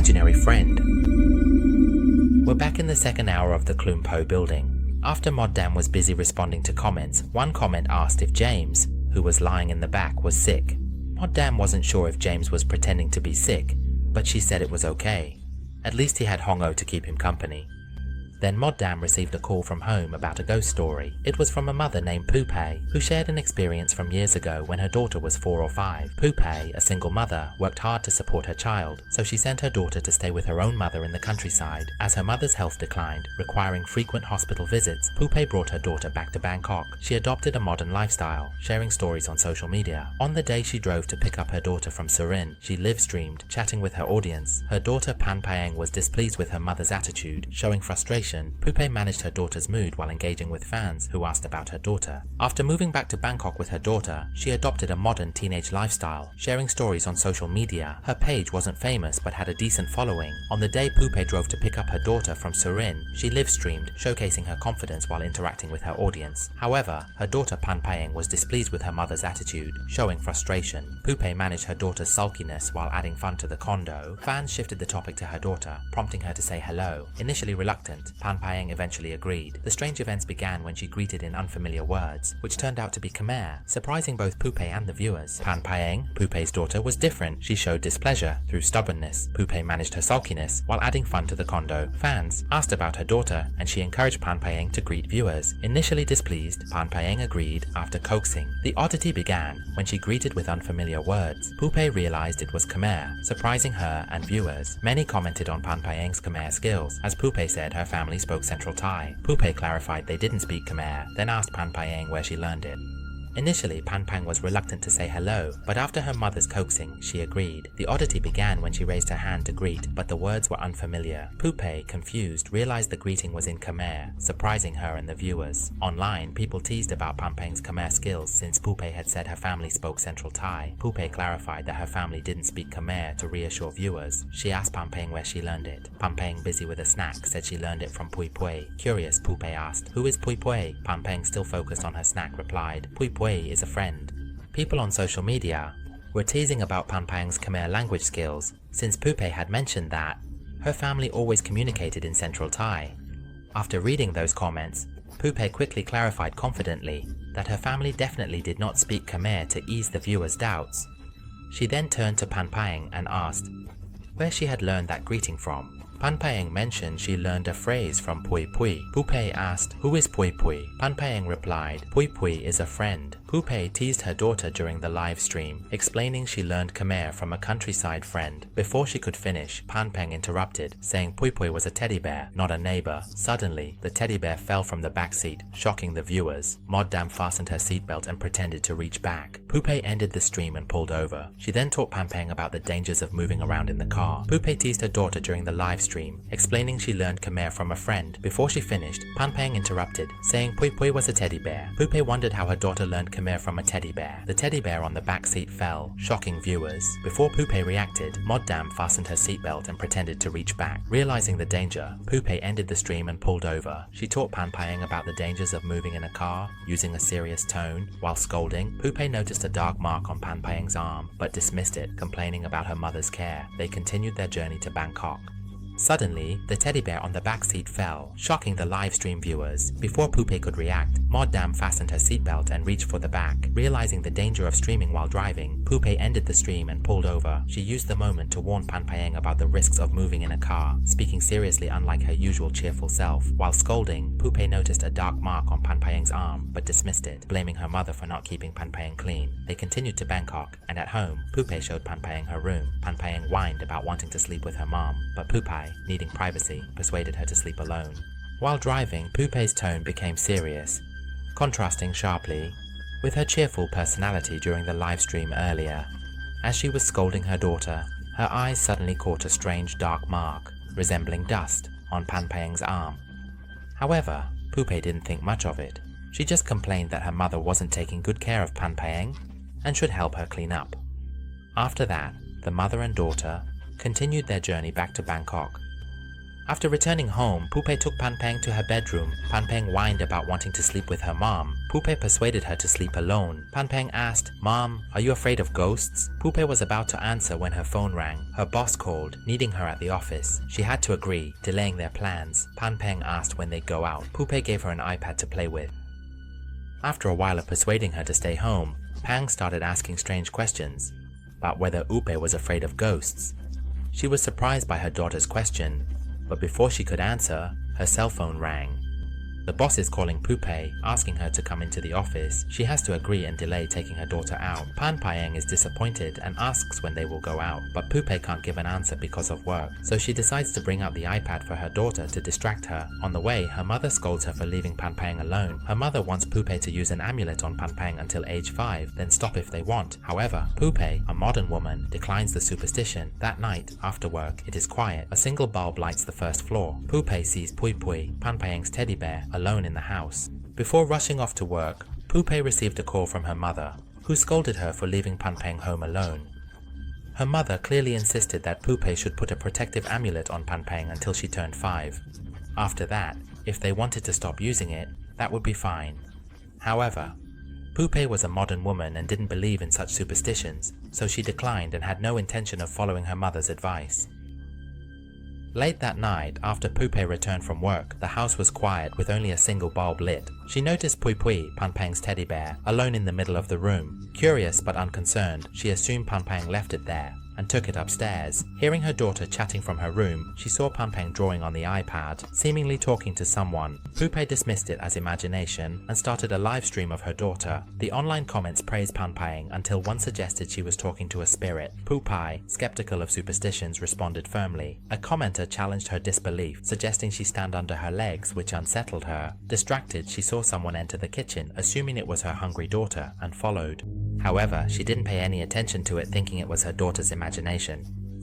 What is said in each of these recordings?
imaginary friend. We're back in the second hour of the Klum Po building. After Moddam was busy responding to comments, one comment asked if James, who was lying in the back, was sick. Moddam wasn't sure if James was pretending to be sick, but she said it was okay. At least he had Hongo to keep him company. Then Moddam received a call from home about a ghost story. It was from a mother named Poupée, who shared an experience from years ago when her daughter was 4 or 5. Poupée, a single mother, worked hard to support her child, so she sent her daughter to stay with her own mother in the countryside. As her mother's health declined, requiring frequent hospital visits, Poupée brought her daughter back to Bangkok. She adopted a modern lifestyle, sharing stories on social media. On the day she drove to pick up her daughter from Surin, she live-streamed, chatting with her audience. Her daughter Pan Paeng was displeased with her mother's attitude, showing frustration. Poupée managed her daughter's mood while engaging with fans who asked about her daughter. After moving back to Bangkok with her daughter, she adopted a modern teenage lifestyle, sharing stories on social media. Her page wasn't famous but had a decent following. On the day Poupée drove to pick up her daughter from Surin, she live-streamed, showcasing her confidence while interacting with her audience. However, her daughter Pan Paeng was displeased with her mother's attitude, showing frustration. Poupée managed her daughter's sulkiness while adding fun to the condo. Fans shifted the topic to her daughter, prompting her to say hello. Initially reluctant, Pan Paeng eventually agreed. The strange events began when she greeted in unfamiliar words, which turned out to be Khmer, surprising both Poupée and the viewers. Pan Paeng, Poupée's daughter, was different. She showed displeasure through stubbornness. Poupée managed her sulkiness while adding fun to the condo. Fans asked about her daughter, and she encouraged Pan Paeng to greet viewers. Initially displeased, Pan Paeng agreed after coaxing. The oddity began when she greeted with unfamiliar words. Poupée realized it was Khmer, surprising her and viewers. Many commented on Pan Paeng's Khmer skills, as Poupée said her family spoke Central Thai. Poupée clarified they didn't speak Khmer, then asked Pan Paeng where she learned it. Initially, Pan Paeng was reluctant to say hello, but after her mother's coaxing, she agreed. The oddity began when she raised her hand to greet, but the words were unfamiliar. Poupée, confused, realized the greeting was in Khmer, surprising her and the viewers. Online, people teased about Pan Paeng's Khmer skills since Poupée had said her family spoke Central Thai. Poupée clarified that her family didn't speak Khmer to reassure viewers. She asked Pan Paeng where she learned it. Pan Paeng, busy with a snack, said she learned it from Pui Pui. Curious, Poupée asked, "Who is Pui Pui?" Pan Paeng, still focused on her snack, replied, "Pui Pui is a friend." People on social media were teasing about Pan Paeng's Khmer language skills, since Poupée had mentioned that her family always communicated in Central Thai. After reading those comments, Poupée quickly clarified confidently that her family definitely did not speak Khmer to ease the viewers' doubts. She then turned to Pan Paeng and asked where she had learned that greeting from. Pan Paeng mentioned she learned a phrase from Pui Pui. Poupée asked, "Who is Pui Pui?" Pan Paeng replied, "Pui Pui is a friend." Poupée teased her daughter during the live stream, explaining she learned Khmer from a countryside friend. Before she could finish, Pan Paeng interrupted, saying Pui Pui was a teddy bear, not a neighbor. Suddenly, the teddy bear fell from the back seat, shocking the viewers. Moddam fastened her seatbelt and pretended to reach back. Poupée ended the stream and pulled over. She then taught Pan Paeng about the dangers of moving around in the car. Poupée teased her daughter during the live stream, explaining she learned Khmer from a friend. Before she finished, Pan Paeng interrupted, saying Pui Pui was a teddy bear. Poupée wondered how her daughter learned Khmer from a teddy bear. The teddy bear on the back seat fell, shocking viewers. Before Poupée reacted, Moddam fastened her seatbelt and pretended to reach back. Realizing the danger, Poupée ended the stream and pulled over. She taught Pan Paeng about the dangers of moving in a car, using a serious tone. While scolding, Poupée noticed a dark mark on Pan Paeng's arm, but dismissed it, complaining about her mother's care. They continued their journey to Bangkok. Suddenly, the teddy bear on the back seat fell, shocking the live stream viewers. Before Poupée could react, Moddam fastened her seatbelt and reached for the back. Realizing the danger of streaming while driving, Poupée ended the stream and pulled over. She used the moment to warn Pan Paeng about the risks of moving in a car, speaking seriously unlike her usual cheerful self. While scolding, Poupée noticed a dark mark on Pan Paeng's arm, but dismissed it, blaming her mother for not keeping Pan Paeng clean. They continued to Bangkok, and at home, Poupée showed Pan Paeng her room. Pan Paeng whined about wanting to sleep with her mom, but Poupée, needing privacy, persuaded her to sleep alone. While driving, Poupée's tone became serious, contrasting sharply with her cheerful personality during the live stream earlier. As she was scolding her daughter, her eyes suddenly caught a strange dark mark, resembling dust, on Pan Paeng's arm. However, Poupée didn't think much of it. She just complained that her mother wasn't taking good care of Pan Paeng and should help her clean up. After that, the mother and daughter continued their journey back to Bangkok. After returning home, Poopei took Panpeng to her bedroom. Panpeng whined about wanting to sleep with her mom. Poopei persuaded her to sleep alone. Panpeng asked, "Mom, are you afraid of ghosts?" Poopei was about to answer when her phone rang. Her boss called, needing her at the office. She had to agree, delaying their plans. Panpeng asked when they'd go out. Poopei gave her an iPad to play with. After a while of persuading her to stay home, Pang started asking strange questions about whether Poopei was afraid of ghosts. She was surprised by her daughter's question, but before she could answer, her cell phone rang. The boss is calling Poopei, asking her to come into the office. She has to agree and delay taking her daughter out. Pan Paeng is disappointed and asks when they will go out, but Poopei can't give an answer because of work, so she decides to bring out the iPad for her daughter to distract her. On the way, her mother scolds her for leaving Pan Paeng alone. Her mother wants Poopei to use an amulet on Pan Paeng until age 5, then stop if they want. However, Poopei, a modern woman, declines the superstition. That night, after work, it is quiet. A single bulb lights the first floor. Poopei sees Pui Pui, Pan Paeng's teddy bear, alone in the house. Before rushing off to work, Poopei received a call from her mother, who scolded her for leaving Pan Paeng home alone. Her mother clearly insisted that Poopei should put a protective amulet on Pan Paeng until she turned 5. After that, if they wanted to stop using it, that would be fine. However, Poopei was a modern woman and didn't believe in such superstitions, so she declined and had no intention of following her mother's advice. Late that night, after Poopei returned from work, the house was quiet with only a single bulb lit. She noticed Pui Pui, Pan Paeng's teddy bear, alone in the middle of the room. Curious but unconcerned, she assumed Pan Paeng left it there and took it upstairs. Hearing her daughter chatting from her room, she saw Pan Paeng drawing on the iPad, seemingly talking to someone. Poopei dismissed it as imagination and started a live stream of her daughter. The online comments praised Pan Paeng until one suggested she was talking to a spirit. Poopei, skeptical of superstitions, responded firmly. A commenter challenged her disbelief, suggesting she stand under her legs, which unsettled her. Distracted, she saw someone enter the kitchen, assuming it was her hungry daughter, and followed. However, she didn't pay any attention to it, thinking it was her daughter's imagination.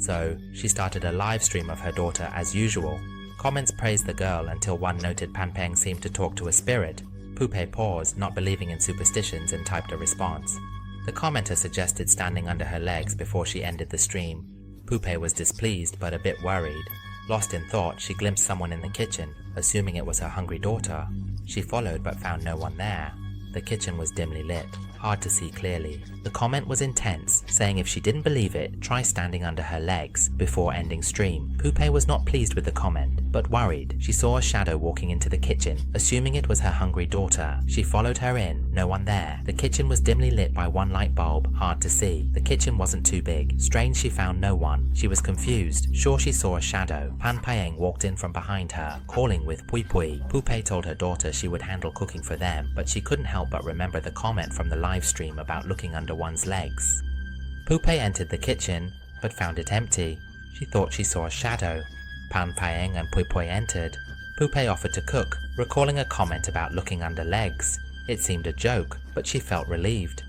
So, she started a live stream of her daughter as usual. Comments praised the girl until one noted Pan Paeng seemed to talk to a spirit. Poopei paused, not believing in superstitions, and typed a response. The commenter suggested standing under her legs before she ended the stream. Poopei was displeased but a bit worried. Lost in thought, she glimpsed someone in the kitchen, assuming it was her hungry daughter. She followed but found no one there. The kitchen was dimly lit, hard to see clearly. The comment was intense, saying if she didn't believe it, try standing under her legs before ending stream. Poopei was not pleased with the comment, but worried. She saw a shadow walking into the kitchen, assuming it was her hungry daughter. She followed her in, no one there. The kitchen was dimly lit by one light bulb, hard to see. The kitchen wasn't too big. Strange, she found no one. She was confused, sure she saw a shadow. Pan Paeng walked in from behind her, calling with Pui Pui. Poopei told her daughter she would handle cooking for them, but she couldn't help but remember the comment from the live stream about looking under one's legs. Poopei entered the kitchen, but found it empty. She thought she saw a shadow. Pan Paeng and Pui Pui entered. Poopei offered to cook, recalling a comment about looking under legs. It seemed a joke, but she felt relieved.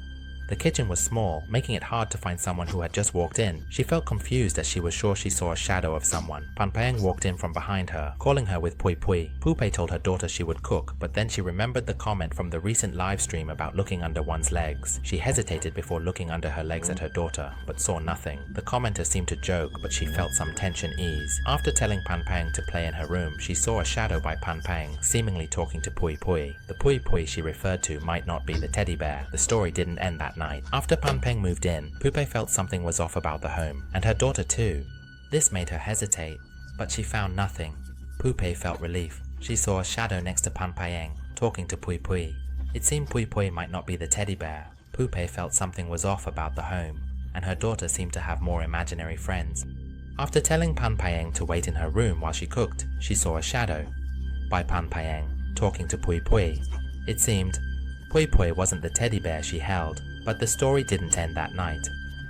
The kitchen was small, making it hard to find someone who had just walked in. She felt confused as she was sure she saw a shadow of someone. Pan Paeng walked in from behind her, calling her with Pui Pui. Poopei told her daughter she would cook, but then she remembered the comment from the recent live stream about looking under one's legs. She hesitated before looking under her legs at her daughter, but saw nothing. The commenter seemed to joke, but she felt some tension ease. After telling Pan Paeng to play in her room, she saw a shadow by Pan Paeng, seemingly talking to Pui Pui. The Pui Pui she referred to might not be the teddy bear. The story didn't end that night. After Pan Paeng moved in, Poopei felt something was off about the home, and her daughter too. This made her hesitate, but she found nothing. Poopei felt relief. She saw a shadow next to Pan Paeng, talking to Pui Pui. It seemed Pui Pui might not be the teddy bear. Poopei felt something was off about the home, and her daughter seemed to have more imaginary friends. After telling Pan Paeng to wait in her room while she cooked, she saw a shadow by Pan Paeng, talking to Pui Pui. It seemed Pui Pui wasn't the teddy bear she held, but the story didn't end that night.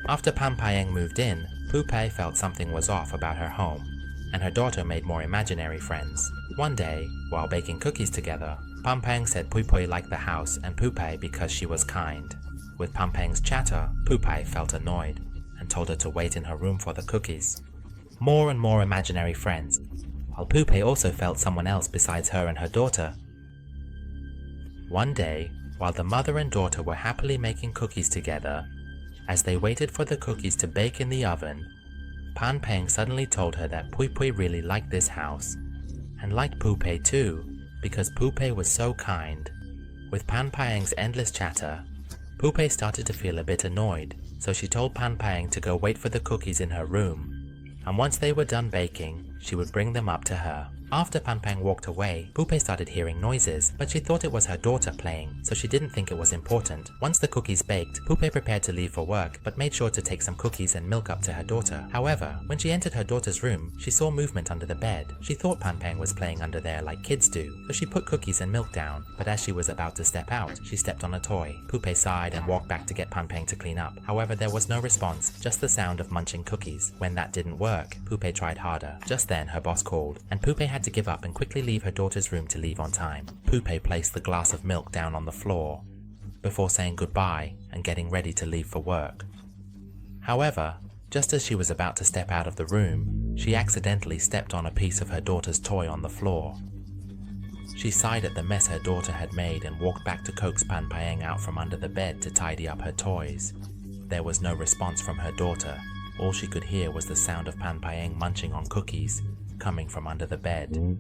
After Pan Paeng moved in, Poopei felt something was off about her home, and her daughter made more imaginary friends. One day, while baking cookies together, Pan Paeng said Pui Pui liked the house and Poopei because she was kind. With Pan Paeng's chatter, Poopei felt annoyed and told her to wait in her room for the cookies. More and more imaginary friends, while Poopei also felt someone else besides her and her daughter. One day, while the mother and daughter were happily making cookies together, as they waited for the cookies to bake in the oven, Pan Peng suddenly told her that Pui Pui really liked this house, and liked Poopei too, because Poopei was so kind. With Pan Peng's endless chatter, Poopei started to feel a bit annoyed, so she told Pan Peng to go wait for the cookies in her room, and once they were done baking, she would bring them up to her. After Pan Peng walked away, Poopei started hearing noises, but she thought it was her daughter playing, so she didn't think it was important. Once the cookies baked, Poopei prepared to leave for work, but made sure to take some cookies and milk up to her daughter. However, when she entered her daughter's room, she saw movement under the bed. She thought Pan Peng was playing under there like kids do, so she put cookies and milk down, but as she was about to step out, she stepped on a toy. Poopei sighed and walked back to get Pan Peng to clean up. However, there was no response, just the sound of munching cookies. When that didn't work, Poopei tried harder. Just then, her boss called, and Poopei had to give up and quickly leave her daughter's room to leave on time. Poopei placed the glass of milk down on the floor before saying goodbye and getting ready to leave for work. However, just as she was about to step out of the room, she accidentally stepped on a piece of her daughter's toy on the floor. She sighed at the mess her daughter had made and walked back to coax Pan Peng out from under the bed to tidy up her toys. There was no response from her daughter. All she could hear was the sound of Pan Peng munching on cookies coming from under the bed.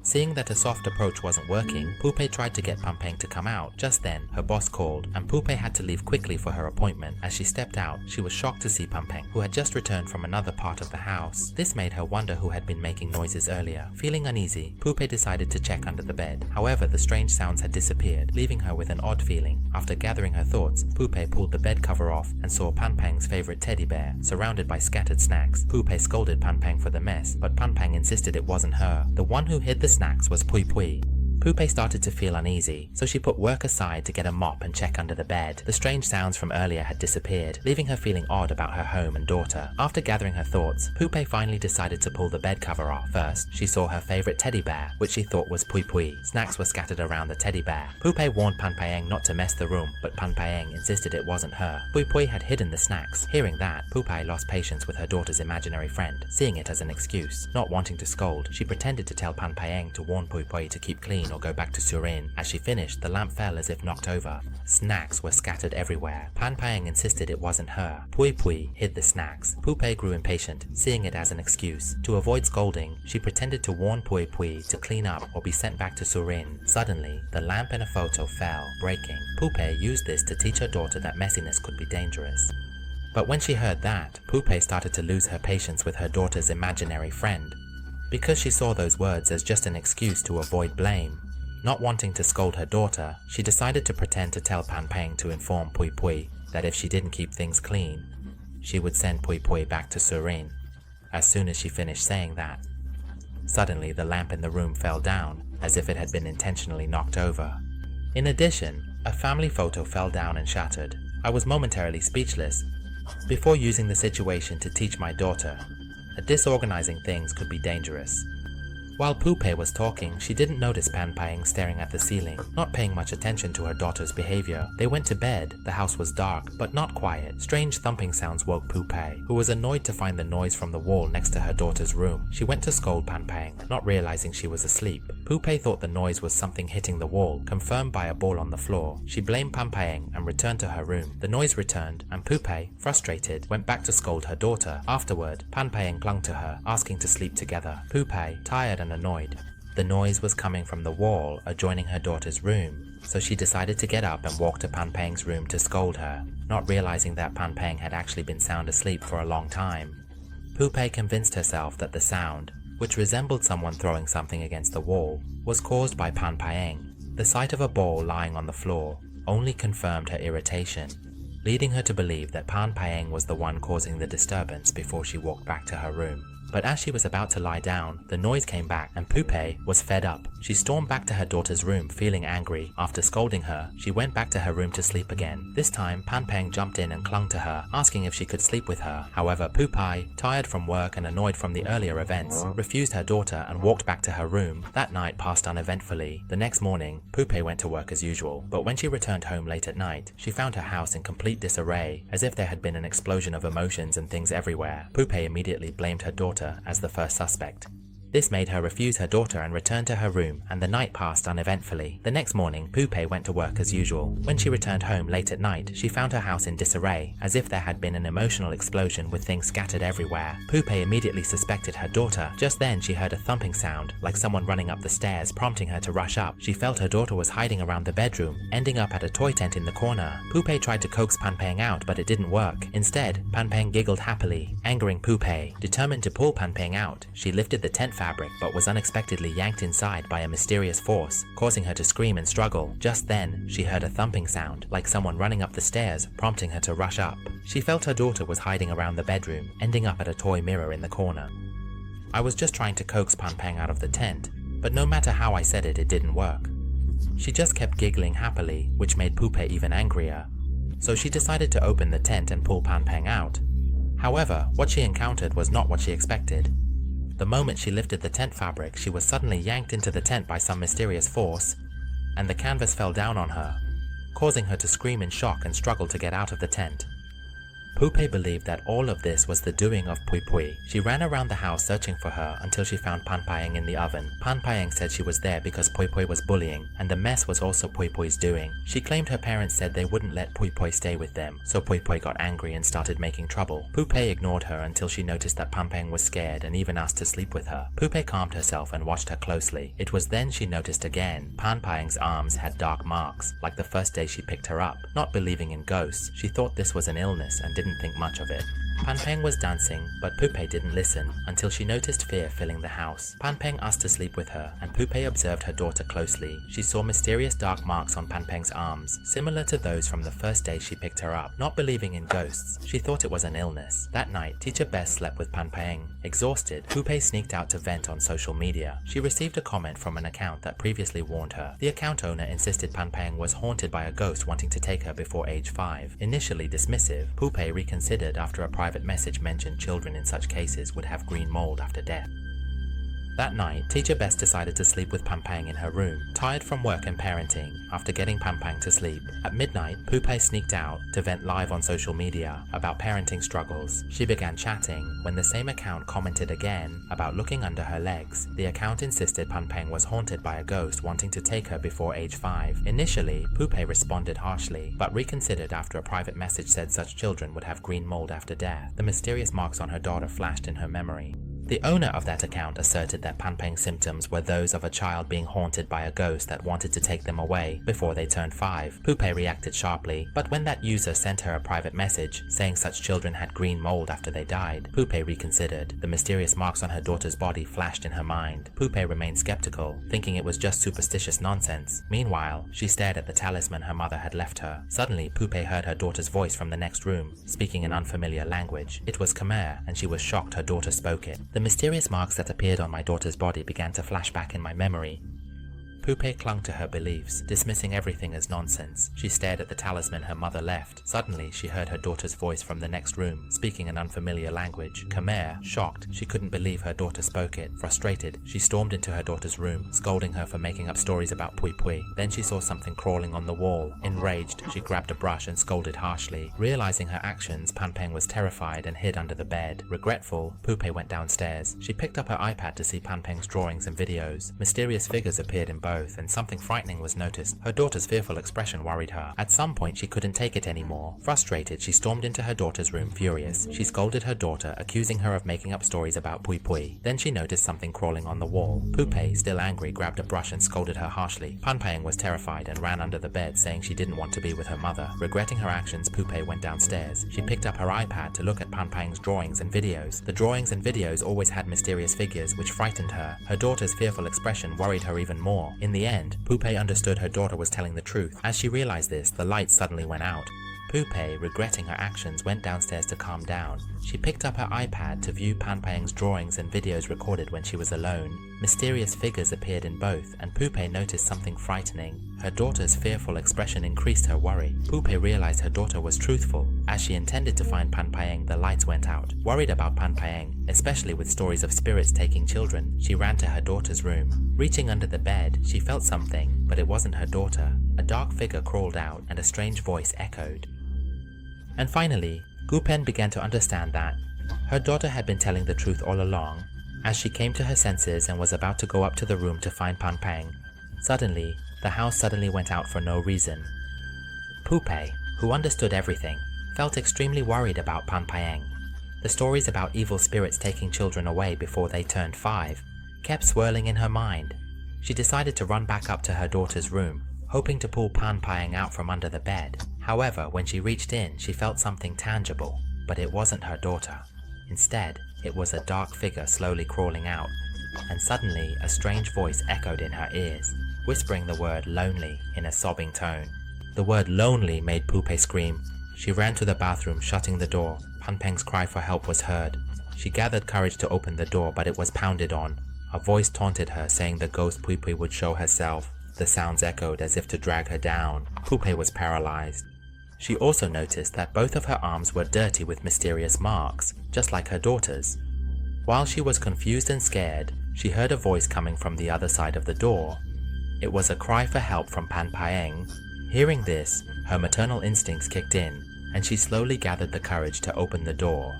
Seeing that a soft approach wasn't working, Poopei tried to get Pan Peng to come out. Just then, her boss called, and Poopei had to leave quickly for her appointment. As she stepped out, she was shocked to see Pan Peng, who had just returned from another part of the house. This made her wonder who had been making noises earlier. Feeling uneasy, Poopei decided to check under the bed. However, the strange sounds had disappeared, leaving her with an odd feeling. After gathering her thoughts, Poopei pulled the bed cover off and saw Pan Peng's favorite teddy bear, surrounded by scattered snacks. Poopei scolded Pan Peng for the mess, but Pan Peng insisted it wasn't her. The one who hid the snacks was Pui Pui. Poopei started to feel uneasy, so she put work aside to get a mop and check under the bed. The strange sounds from earlier had disappeared, leaving her feeling odd about her home and daughter. After gathering her thoughts, Poopei finally decided to pull the bed cover off. First, she saw her favorite teddy bear, which she thought was Pui Pui. Snacks were scattered around the teddy bear. Poopei warned Pan Peng not to mess the room, but Pan Peng insisted it wasn't her. Pui Pui had hidden the snacks. Hearing that, Poopei lost patience with her daughter's imaginary friend, seeing it as an excuse. Not wanting to scold, she pretended to tell Pan Peng to warn Pui Pui to keep clean or go back to Surin. As she finished, the lamp fell as if knocked over. Snacks were scattered everywhere. Pan Peng insisted it wasn't her. Pui Pui hid the snacks. Poopei grew impatient, seeing it as an excuse. To avoid scolding, she pretended to warn Pui Pui to clean up or be sent back to Surin. Suddenly, the lamp in a photo fell, breaking. Poopei used this to teach her daughter that messiness could be dangerous. But when she heard that, Poopei started to lose her patience with her daughter's imaginary friend, because she saw those words as just an excuse to avoid blame. Not wanting to scold her daughter, she decided to pretend to tell Pan Peng to inform Pui Pui that if she didn't keep things clean, she would send Pui Pui back to Surin. As soon as she finished saying that, suddenly the lamp in the room fell down, as if it had been intentionally knocked over. In addition, a family photo fell down and shattered. I was momentarily speechless. Before using the situation to teach my daughter that disorganizing things could be dangerous. While Poopei was talking, she didn't notice Pan Peng staring at the ceiling, not paying much attention to her daughter's behavior. They went to bed. The house was dark, but not quiet. Strange thumping sounds woke Poopei, who was annoyed to find the noise from the wall next to her daughter's room. She went to scold Pan Peng, not realizing she was asleep. Poopei thought the noise was something hitting the wall, confirmed by a ball on the floor. She blamed Pan Peng and returned to her room. The noise returned, and Poopei, frustrated, went back to scold her daughter. Afterward, Pan Peng clung to her, asking to sleep together. Poopei, tired and annoyed. The noise was coming from the wall adjoining her daughter's room, so she decided to get up and walk to Pan Peng's room to scold her, not realizing that Pan Peng had actually been sound asleep for a long time. Poopei convinced herself that the sound, which resembled someone throwing something against the wall, was caused by Pan Peng. The sight of a ball lying on the floor only confirmed her irritation, leading her to believe that Pan Peng was the one causing the disturbance before she walked back to her room. But as she was about to lie down, the noise came back and Poopei was fed up. She stormed back to her daughter's room feeling angry. After scolding her, she went back to her room to sleep again. This time, Pan Peng jumped in and clung to her, asking if she could sleep with her. However, Poopei, tired from work and annoyed from the earlier events, refused her daughter and walked back to her room. That night passed uneventfully. The next morning, Poopei went to work as usual, but when she returned home late at night, she found her house in complete disarray, as if there had been an explosion of emotions and things everywhere. Poopei immediately blamed her daughter as the first suspect. This made her refuse her daughter and return to her room, and the night passed uneventfully. The next morning, Poupée went to work as usual. When she returned home late at night, she found her house in disarray, as if there had been an emotional explosion with things scattered everywhere. Poupée immediately suspected her daughter. Just then, she heard a thumping sound, like someone running up the stairs, prompting her to rush up. She felt her daughter was hiding around the bedroom, ending up at a toy tent in the corner. Poupée tried to coax Panpeng out, but it didn't work. Instead, Panpeng giggled happily, angering Poupée. Determined to pull Panpeng out, she lifted the tent fabric but was unexpectedly yanked inside by a mysterious force, causing her to scream and struggle. Just then, she heard a thumping sound, like someone running up the stairs, prompting her to rush up. She felt her daughter was hiding around the bedroom, ending up at a toy mirror in the corner. I was just trying to coax Panpeng out of the tent, but no matter how I said it, it didn't work. She just kept giggling happily, which made Poupée even angrier. So she decided to open the tent and pull Panpeng out. However, what she encountered was not what she expected. The moment she lifted the tent fabric, she was suddenly yanked into the tent by some mysterious force, and the canvas fell down on her, causing her to scream in shock and struggle to get out of the tent. Poupée believed that all of this was the doing of Pui Pui. She ran around the house searching for her until she found Panpeng in the oven. Panpeng said she was there because Pui Pui was bullying, and the mess was also Pui Pui's doing. She claimed her parents said they wouldn't let Pui Pui stay with them, so Pui Pui got angry and started making trouble. Poupée ignored her until she noticed that Panpeng was scared and even asked to sleep with her. Poupée calmed herself and watched her closely. It was then she noticed again, Panpeng's arms had dark marks, like the first day she picked her up. Not believing in ghosts, she thought this was an illness and didn't think much of it. Panpeng was dancing, but Poupée didn't listen until she noticed fear filling the house. Panpeng asked to sleep with her, and Poupée observed her daughter closely. She saw mysterious dark marks on Panpeng's arms, similar to those from the first day she picked her up. Not believing in ghosts, she thought it was an illness. That night, Teacher Bess slept with Panpeng. Exhausted, Poupée sneaked out to vent on social media. She received a comment from an account that previously warned her. The account owner insisted Panpeng was haunted by a ghost wanting to take her before age 5. Initially dismissive, Poupée reconsidered after a private message mentioned children in such cases would have green mold after death. That night, Teacher Bess decided to sleep with Panpeng in her room, tired from work and parenting. After getting Panpeng to sleep, at midnight, Poupée sneaked out to vent live on social media about parenting struggles. She began chatting when the same account commented again about looking under her legs. The account insisted Panpeng was haunted by a ghost wanting to take her before age 5. Initially, Poupée responded harshly, but reconsidered after a private message said such children would have green mold after death. The mysterious marks on her daughter flashed in her memory. The owner of that account asserted that Panpeng's symptoms were those of a child being haunted by a ghost that wanted to take them away before they turned 5. Poupée reacted sharply, but when that user sent her a private message saying such children had green mold after they died, Poupée reconsidered. The mysterious marks on her daughter's body flashed in her mind. Poupée remained skeptical, thinking it was just superstitious nonsense. Meanwhile, she stared at the talisman her mother had left her. Suddenly, Poupée heard her daughter's voice from the next room, speaking an unfamiliar language. It was Khmer, and she was shocked her daughter spoke it. The mysterious marks that appeared on my daughter's body began to flash back in my memory. Poupée clung to her beliefs, dismissing everything as nonsense. She stared at the talisman her mother left. Suddenly, she heard her daughter's voice from the next room, speaking an unfamiliar language. Khmer, shocked, she couldn't believe her daughter spoke it. Frustrated, she stormed into her daughter's room, scolding her for making up stories about Pui Pui. Then she saw something crawling on the wall. Enraged, she grabbed a brush and scolded harshly. Realizing her actions, Panpeng was terrified and hid under the bed. Regretful, Poupée went downstairs. She picked up her iPad to see Panpeng's drawings and videos. Mysterious figures appeared in both, and something frightening was noticed. Her daughter's fearful expression worried her. At some point, she couldn't take it anymore. Frustrated, she stormed into her daughter's room, furious. She scolded her daughter, accusing her of making up stories about Pui Pui. Then she noticed something crawling on the wall. Poupée, still angry, grabbed a brush and scolded her harshly. Panpeng was terrified and ran under the bed, saying she didn't want to be with her mother. Regretting her actions, Poupée went downstairs. She picked up her iPad to look at Panpeng's drawings and videos. The drawings and videos always had mysterious figures, which frightened her. Her daughter's fearful expression worried her even more. In the end, Poupée understood her daughter was telling the truth. As she realized this, the lights suddenly went out. Poupée, regretting her actions, went downstairs to calm down. She picked up her iPad to view Panpeng's drawings and videos recorded when she was alone. Mysterious figures appeared in both, and Poupée noticed something frightening. Her daughter's fearful expression increased her worry. Poupée realized her daughter was truthful. As she intended to find Panpeng, the lights went out. Worried about Panpeng, especially with stories of spirits taking children, she ran to her daughter's room. Reaching under the bed, she felt something, but it wasn't her daughter. A dark figure crawled out, and a strange voice echoed. And finally, Gupen began to understand that her daughter had been telling the truth all along. As she came to her senses and was about to go up to the room to find Pan Pang, suddenly, the house suddenly went out for no reason. Poopay, who understood everything, felt extremely worried about Pan Pang. The stories about evil spirits taking children away before they turned 5 kept swirling in her mind. She decided to run back up to her daughter's room, hoping to pull Pan Pang out from under the bed. However, when she reached in, she felt something tangible, but it wasn't her daughter. Instead, it was a dark figure slowly crawling out, and suddenly a strange voice echoed in her ears, whispering the word lonely in a sobbing tone. The word lonely made Poopay scream. She ran to the bathroom, shutting the door. Pan Pang's cry for help was heard. She gathered courage to open the door, but it was pounded on. A voice taunted her, saying the ghost Poopay would show herself. The sounds echoed as if to drag her down. Poopay was paralyzed. She also noticed that both of her arms were dirty with mysterious marks, just like her daughter's. While she was confused and scared, she heard a voice coming from the other side of the door. It was a cry for help from Pan Pang. Hearing this, her maternal instincts kicked in, and she slowly gathered the courage to open the door.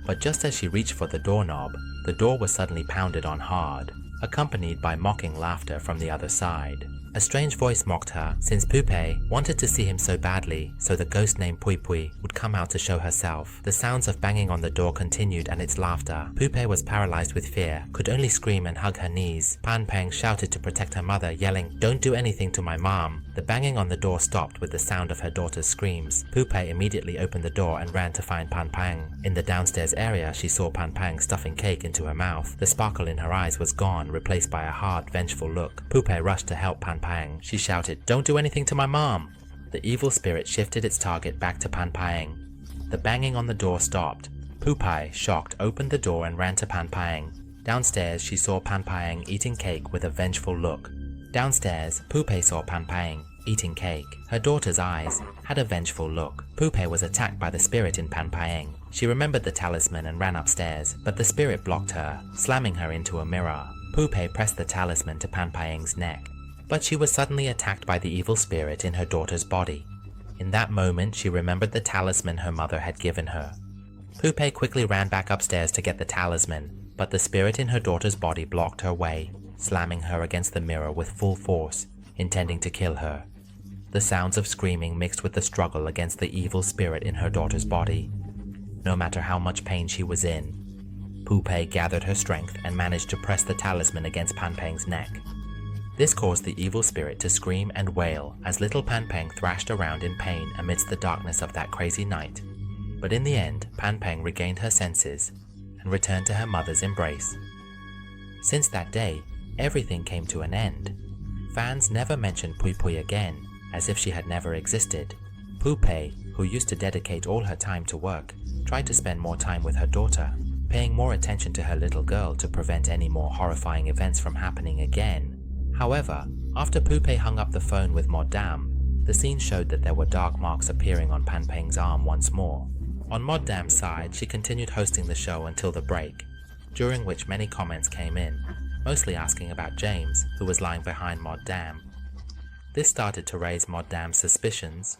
But just as she reached for the doorknob, the door was suddenly pounded on hard, accompanied by mocking laughter from the other side. A strange voice mocked her, since Poopay wanted to see him so badly, so the ghost named Pui Pui would come out to show herself. The sounds of banging on the door continued and its laughter. Poopay was paralyzed with fear, could only scream and hug her knees. Pan Pang shouted to protect her mother, yelling, "Don't do anything to my mom." The banging on the door stopped with the sound of her daughter's screams. Poopay immediately opened the door and ran to find Pan Pang. In the downstairs area, she saw Pan Pang stuffing cake into her mouth. The sparkle in her eyes was gone, replaced by a hard, vengeful look. Poopay rushed to help Pan Pang. She shouted, "Don't do anything to my mom!" The evil spirit shifted its target back to Pan Pang. The banging on the door stopped. Poopay, shocked, opened the door and ran to Pan Pang. Downstairs, she saw Pan Pang eating cake with a vengeful look. Downstairs, Poopay saw Pan Pang eating cake. Her daughter's eyes had a vengeful look. Poopay was attacked by the spirit in Pan Pang. She remembered the talisman and ran upstairs, but the spirit blocked her, slamming her into a mirror. Poopay pressed the talisman to Pan Pang's neck, but she was suddenly attacked by the evil spirit in her daughter's body. In that moment, she remembered the talisman her mother had given her. Poopay quickly ran back upstairs to get the talisman, but the spirit in her daughter's body blocked her way, slamming her against the mirror with full force, intending to kill her. The sounds of screaming mixed with the struggle against the evil spirit in her daughter's body. No matter how much pain she was in, Poopay gathered her strength and managed to press the talisman against Pan Pang's neck. This caused the evil spirit to scream and wail as little Pan Pang thrashed around in pain amidst the darkness of that crazy night. But in the end, Pan Pang regained her senses and returned to her mother's embrace. Since that day, everything came to an end. Fans never mentioned Pui Pui again, as if she had never existed. Poopay, who used to dedicate all her time to work, tried to spend more time with her daughter, paying more attention to her little girl to prevent any more horrifying events from happening again. However, after Poopay hung up the phone with Moddam, the scene showed that there were dark marks appearing on Pan Pang's arm once more. On Moddam's side, she continued hosting the show until the break, during which many comments came in, mostly asking about James, who was lying behind Moddam. This started to raise Moddam's suspicions,